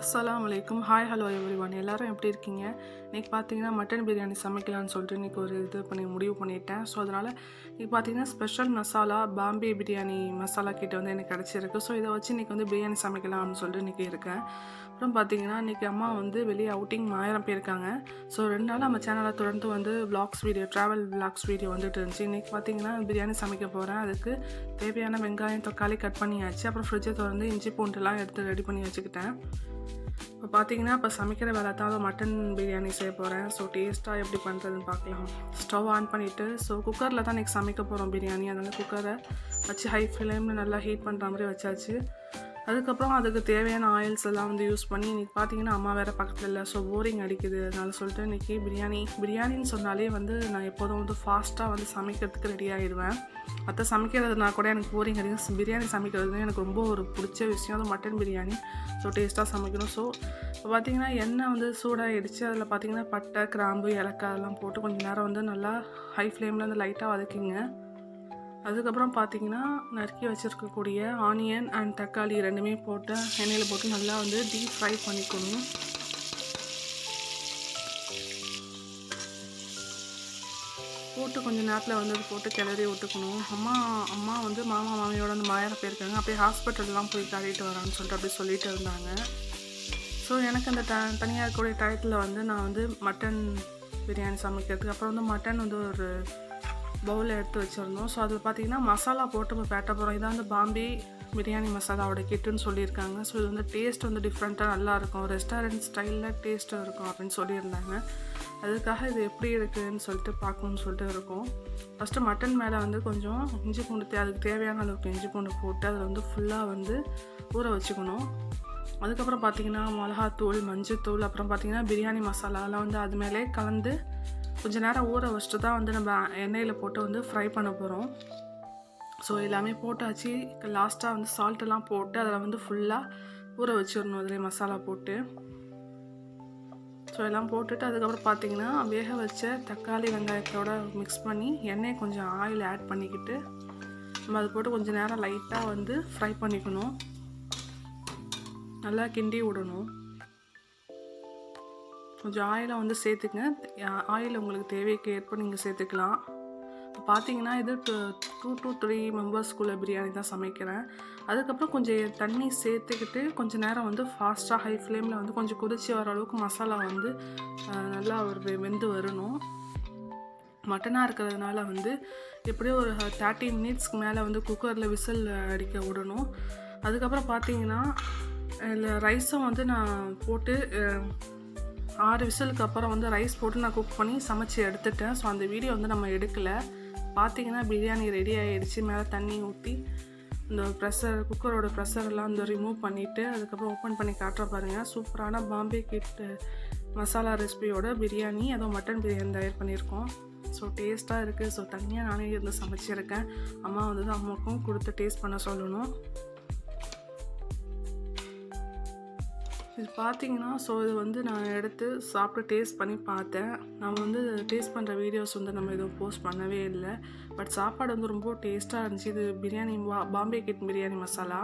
அஸ்ஸலாமு அலைக்கும். Hi hello everyone. எல்லாரும் எப்படி இருக்கீங்க? இன்றைக்கி பார்த்தீங்கன்னா மட்டன் பிரியாணி சமைக்கலான்னு சொல்லிட்டு இன்றைக்கி ஒரு முடிவு பண்ணிட்டேன். ஸோ அதனால் இன்றைக்கி பார்த்தீங்கன்னா ஸ்பெஷல் மசாலா பாம்பே பிரியாணி மசாலா கிட்ட வந்து எனக்கு கிடச்சிருக்கு. ஸோ இதை வச்சு இன்றைக்கி வந்து பிரியாணி சமைக்கலாம்னு சொல்லிட்டு இன்றைக்கி இருக்கேன். அப்புறம் பார்த்தீங்கன்னா இன்றைக்கி அம்மா வந்து வெளியே அவுட்டிங் மாயிரம் போயிருக்காங்க. ஸோ 2 நாள் நம்ம சேனலை தொடர்ந்து வந்து ட்ராவல் விளாக்ஸ் வீடியோ வந்துட்டு இருந்துச்சு. இன்றைக்கி பார்த்தீங்கன்னா பிரியாணி சமைக்க போகிறேன். அதுக்கு தேவையான வெங்காயம் தக்காளி கட் பண்ணியாச்சு. அப்புறம் ஃப்ரிட்ஜை திறந்து இஞ்சி பூண்டுலாம் எடுத்து ரெடி பண்ணி வச்சுக்கிட்டேன். இப்போ பார்த்தீங்கன்னா இப்போ சமைக்கிற வேலை தான் மட்டன் பிரியாணி செய்ய போகிறேன். ஸோ டேஸ்ட்டாக எப்படி பண்ணுறதுன்னு பார்க்கலாம். ஸ்டவ் ஆன் பண்ணிவிட்டு குக்கரில் தான் இன்றைக்கி சமைக்க போகிறோம் பிரியாணி. அதனால் குக்கரை வச்சு ஹை ஃப்ளேமில் நல்லா ஹீட் பண்ணுற மாதிரி வச்சாச்சு. அதுக்கப்புறம் அதுக்கு தேவையான ஆயில்ஸ் எல்லாம் வந்து யூஸ் பண்ணி இன்றைக்கி பார்த்தீங்கன்னா அம்மா வேறு பக்கத்தில் இல்லை. ஸோ போரிங் அடிக்குது. அதனால சொல்லிட்டு இன்றைக்கி பிரியாணின்னு சொன்னாலே வந்து நான் எப்போதும் வந்து ஃபாஸ்ட்டாக வந்து சமைக்கிறதுக்கு ரெடி ஆகிடுவேன். மற்ற சமைக்கிறதுனா கூட எனக்கு போரிங் அடிக்கும். பிரியாணி சமைக்கிறது எனக்கு ரொம்ப ஒரு பிடிச்ச விஷயம். அது மட்டன் பிரியாணி. ஸோ டேஸ்ட்டாக சமைக்கணும். ஸோ இப்போ பார்த்திங்கன்னா எண்ணெய் வந்து சூடாகிடுச்சு. அதில் பார்த்திங்கன்னா பட்டை கிராம்பு ஏலக்காய் அதெல்லாம் போட்டு கொஞ்சம் நேரம் வந்து நல்லா ஹை ஃப்ளேமில் வந்து லைட்டாக வதக்கிங்க. அதுக்கப்புறம் பார்த்திங்கன்னா நறுக்கி வச்சுருக்கக்கூடிய ஆனியன் அண்ட் தக்காளி ரெண்டுமே போட்டு எண்ணெயில் போட்டு நல்லா வந்து டீப் ஃப்ரை பண்ணிக்கணும். போட்டு கொஞ்சம் நேரத்தில் வந்து அது போட்டு கிளறி விட்டுக்கணும். அம்மா வந்து மாமா மாமியோட வந்து மாயிரம் போயிருக்காங்க. அப்படியே ஹாஸ்பிட்டல்லாம் போய் காட்டிட்டு வரான்னு சொல்லிட்டு அப்படி சொல்லிட்டு இருந்தாங்க. ஸோ எனக்கு அந்த தனியாக இருக்கக்கூடிய டயத்தில் வந்து நான் வந்து மட்டன் பிரியாணி சமைக்கிறதுக்கு அப்புறம் வந்து மட்டன் வந்து ஒரு பவுலில் எடுத்து வச்சுருந்தோம். ஸோ அதில் பார்த்திங்கன்னா மசாலா போட்டு இப்போ பேட்ட போகிறோம். இதான் வந்து பாம்பே பிரியாணி மசாலாவோட கிட்டுன்னு சொல்லியிருக்காங்க. ஸோ இது வந்து டேஸ்ட் வந்து டிஃப்ரெண்ட்டாக நல்லாயிருக்கும். ரெஸ்டாரண்ட் ஸ்டைலில் டேஸ்ட்டு இருக்கும் அப்படின்னு சொல்லியிருந்தாங்க. அதுக்காக இது எப்படி இருக்குதுன்னு சொல்லிட்டு பார்க்கணுன்னு சொல்லிட்டு இருக்கும். ஃபஸ்ட்டு மட்டன் மேலே வந்து கொஞ்சம் இஞ்சி பூண்டு அதுக்கு தேவையான அளவுக்கு இஞ்சி பூண்டு போட்டு அதில் வந்து ஃபுல்லாக வந்து ஊற வச்சுக்கணும். அதுக்கப்புறம் பார்த்திங்கன்னா மிளகாத்தூள் மஞ்சத்தூள் அப்புறம் பார்த்திங்கன்னா பிரியாணி மசாலாலாம் வந்து அது மேலே கலந்து கொஞ்சம் நேரம் ஊற வச்சுட்டு தான் வந்து நம்ம எண்ணெயில் போட்டு வந்து ஃப்ரை பண்ண போகிறோம். ஸோ எல்லாமே போட்டாச்சு. லாஸ்ட்டாக வந்து சால்ட்டெல்லாம் போட்டு அதில் வந்து ஃபுல்லாக ஊற வச்சிடணும். அதில் மசாலா போட்டு ஸோ எல்லாம் போட்டுட்டு அதுக்கப்புறம் பார்த்திங்கன்னா வேக வச்ச தக்காளி வெங்காயத்தோடு மிக்ஸ் பண்ணி எண்ணெய் கொஞ்சம் ஆயில் ஆட் பண்ணிக்கிட்டு நம்ம அது போட்டு கொஞ்சம் நேரம் லைட்டாக வந்து ஃப்ரை பண்ணிக்கணும். நல்லா கிண்டி விடணும். கொஞ்சம் ஆயிலை வந்து சேர்த்துங்க. ஆயில் உங்களுக்கு தேவைக்கு ஏற்ப நீங்கள் சேர்த்துக்கலாம். இப்போ பார்த்தீங்கன்னா இது 2 to 3 மெம்பர்ஸ்குள்ளே பிரியாணி தான் சமைக்கிறேன். அதுக்கப்புறம் கொஞ்சம் தண்ணி சேர்த்துக்கிட்டு கொஞ்சம் நேரம் வந்து ஃபாஸ்ட்டாக ஹை ஃப்ளேமில் வந்து கொஞ்சம் கொதிச்சு வர அளவுக்கு மசாலா வந்து நல்லா ஒரு வெந்து வரணும். மட்டனாக இருக்கிறதுனால வந்து எப்படியும் ஒரு 30 மினிட்ஸ்க்கு மேலே வந்து குக்கரில் விசில் அடிக்க விடணும். அதுக்கப்புறம் பார்த்தீங்கன்னா இல்லை ரைஸும் வந்து நான் போட்டு 6 விசிலுக்கு அப்புறம் வந்து ரைஸ் போட்டு நான் குக் பண்ணி சமைச்சு எடுத்துட்டேன். ஸோ அந்த வீடியோ வந்து நம்ம எடுக்கலை. பார்த்திங்கன்னா பிரியாணி ரெடி ஆகிடுச்சு. மேலே தண்ணி ஊற்றி இந்த குக்கரோட ப்ரெஷரெல்லாம் வந்து ரிமூவ் பண்ணிவிட்டு அதுக்கப்புறம் ஓப்பன் பண்ணி காட்டுற பாருங்கள். சூப்பரான பாம்பே கிட் மசாலா ரெசிபியோட பிரியாணி, அதுவும் மட்டன் பிரியாணி தயார் பண்ணியிருக்கோம். ஸோ டேஸ்ட்டாக இருக்குது. ஸோ தனியாக நானே இருந்து சமைச்சிருக்கேன். அம்மா வந்து அம்மாவுக்கும் கொடுத்து டேஸ்ட் பண்ண சொல்லணும். இது பார்த்திங்கன்னா ஸோ இது வந்து நான் எடுத்து சாப்பிட்டு டேஸ்ட் பண்ணி பார்த்தேன். நம்ம வந்து டேஸ்ட் பண்ணுற வீடியோஸ் வந்து நம்ம எதுவும் போஸ்ட் பண்ணவே இல்லை. பட் சாப்பாடு வந்து ரொம்ப டேஸ்ட்டாக இருந்துச்சு. இது பிரியாணி பாம்பே கிட் பிரியாணி மசாலா.